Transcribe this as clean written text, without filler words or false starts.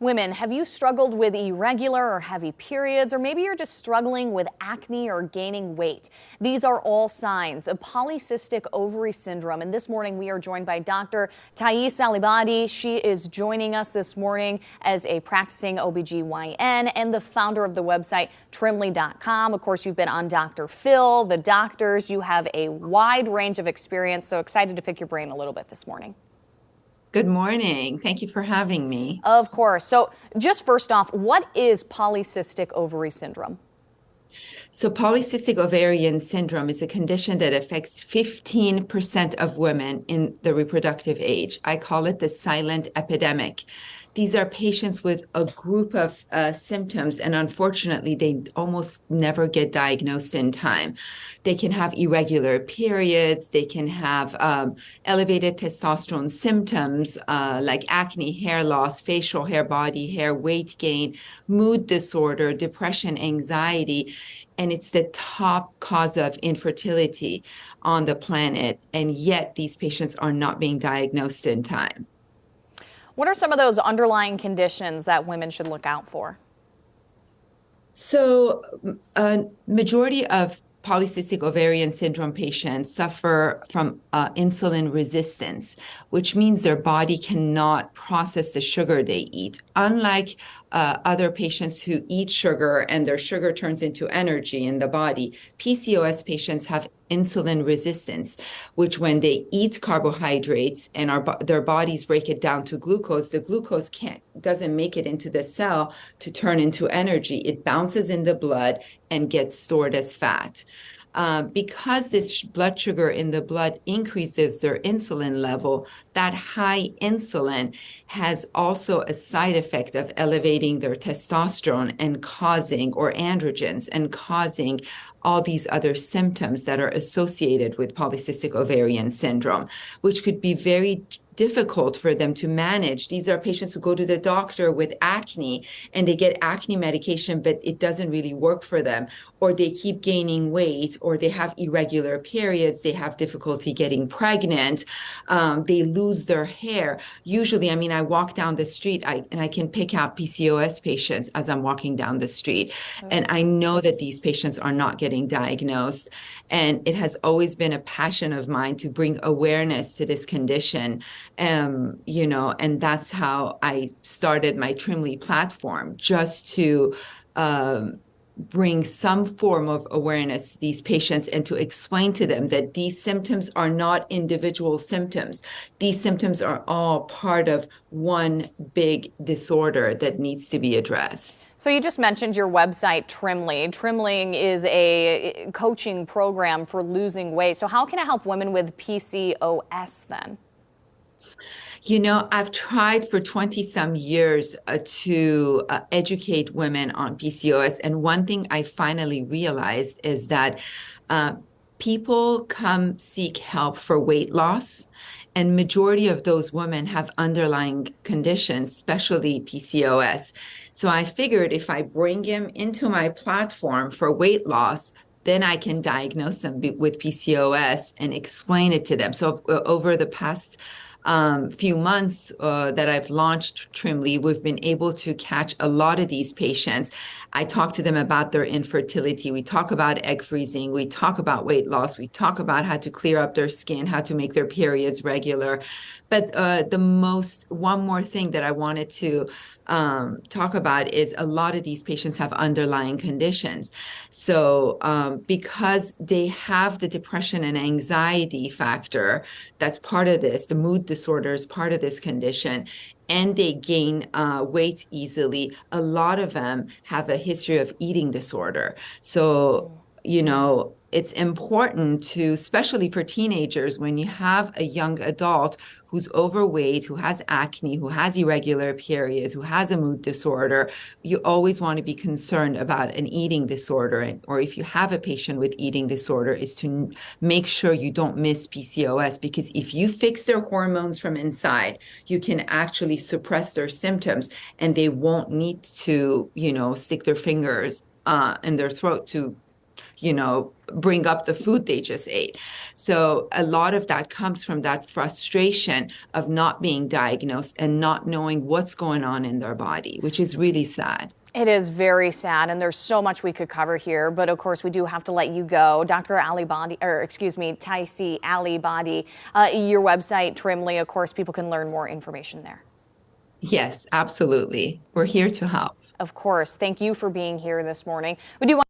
Women, have you struggled with irregular or heavy periods, or maybe you're just struggling with acne or gaining weight? These are all signs of polycystic ovary syndrome. And this morning we are joined by Dr. Thaïs Aliabadi. She is joining us this morning as a practicing OBGYN and the founder of the website Trimly.com. Of course, you've been on Dr. Phil, the doctors. You have a wide range of experience. So excited to pick your brain a little bit this morning. Good morning. Thank you for having me. Of course. So just first off, what is polycystic ovary syndrome? So polycystic ovarian syndrome is a condition that affects 15% of women in the reproductive age. I call it the silent epidemic. These are patients with a group of symptoms, and unfortunately, they almost never get diagnosed in time. They can have irregular periods. They can have elevated testosterone symptoms like acne, hair loss, facial hair, body hair, weight gain, mood disorder, depression, anxiety. And it's the top cause of infertility on the planet. And yet these patients are not being diagnosed in time. What are some of those underlying conditions that women should look out for? So a majority of polycystic ovarian syndrome patients suffer from insulin resistance, which means their body cannot process the sugar they eat. Unlike other patients who eat sugar and their sugar turns into energy in the body, PCOS patients have insulin resistance, which when they eat carbohydrates and their bodies break it down to glucose, the glucose doesn't make it into the cell to turn into energy. It bounces in the blood and gets stored as fat. Because this blood sugar in the blood increases their insulin level, that high insulin has also a side effect of elevating their testosterone and causing, or androgens, and causing all these other symptoms that are associated with polycystic ovarian syndrome, which could be very difficult for them to manage. These are patients who go to the doctor with acne and they get acne medication, but it doesn't really work for them, or they keep gaining weight, or they have irregular periods, they have difficulty getting pregnant, they lose their hair. Usually, I walk down the street and I can pick out PCOS patients as I'm walking down the street. And I know that these patients are not getting diagnosed. And it has always been a passion of mine to bring awareness to this condition. And that's how I started my Trimly platform, just to bring some form of awareness to these patients and to explain to them that these symptoms are not individual symptoms. These symptoms are all part of one big disorder that needs to be addressed. So you just mentioned your website, Trimly. Trimly is a coaching program for losing weight. So how can it help women with PCOS then? I've tried for 20 some years to educate women on PCOS. And one thing I finally realized is that people come seek help for weight loss. And majority of those women have underlying conditions, especially PCOS. So I figured if I bring them into my platform for weight loss, then I can diagnose them with PCOS and explain it to them. So over the past few months that I've launched Trimly, we've been able to catch a lot of these patients. I talk to them about their infertility. We talk about egg freezing. We talk about weight loss. We talk about how to clear up their skin, how to make their periods regular. But one more thing that I wanted to talk about is a lot of these patients have underlying conditions. So because they have the depression and anxiety factor, that's part of this, the mood disorder is part of this condition, and they gain weight easily, a lot of them have a history of eating disorder. So, it's important to, especially for teenagers, when you have a young adult who's overweight, who has acne, who has irregular periods, who has a mood disorder, you always want to be concerned about an eating disorder. Or if you have a patient with eating disorder, is to make sure you don't miss PCOS, because if you fix their hormones from inside, you can actually suppress their symptoms and they won't need to, stick their fingers in their throat to bring up the food they just ate. So a lot of that comes from that frustration of not being diagnosed and not knowing what's going on in their body, which is really sad. It is very sad, and there's so much we could cover here, but of course we do have to let you go. Dr. Aliabadi, Thaïs Aliabadi, your website, Trimly, of course, people can learn more information there. Yes, absolutely. We're here to help. Of course. Thank you for being here this morning. We do want